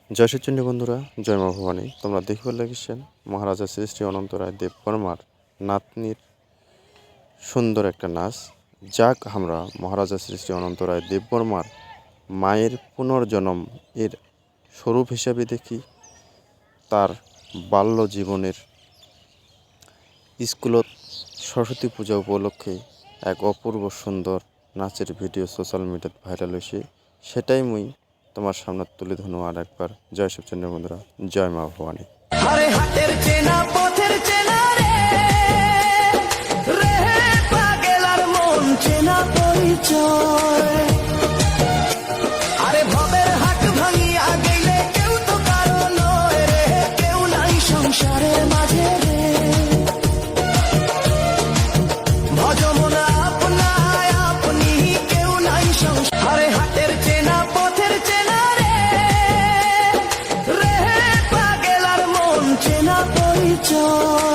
জয় শ্রীচণ্ডী বন্ধুরা, জয় মা ভবানী। তোমরা দেখিবার লাগিছেন মহারাজা শ্রী শ্রী অনন্ত রায় দেববর্মার নাতনির সুন্দর একটা নাচ। যাক আমরা মহারাজা শ্রী শ্রী অনন্ত রায় দেববর্মার মায়ের পুনর্জন্ম এর স্বরূপ হিসাবে দেখি। তার বাল্য জীবনের স্কুলত সরস্বতী পূজা উপলক্ষে এক অপূর্ব সুন্দর নাচের ভিডিও সোশ্যাল মিডিয়াত ভাইরাল হয়েছে। সেটাই মুই তোমার সামনে তুলে ধরো আর একবার। জয় শিবচন্দ্র বন্ধুরা, জয় মা ভবানী। আরে হাতের চেনা পথের চেনা রে পাগেলার মন চেনা পরিচয়। আরে ভবের হাট ভাঙিয়া গেলে কেউ তো কারো নয় রে, কেউ নাই সংসারের মাঝে রে। ভজমনা আপনায় আপনি কেউ নাই সংসার। আরে হাতের চেনা পথের চেনা রে পাগেলার মন চেনা পরিচয়।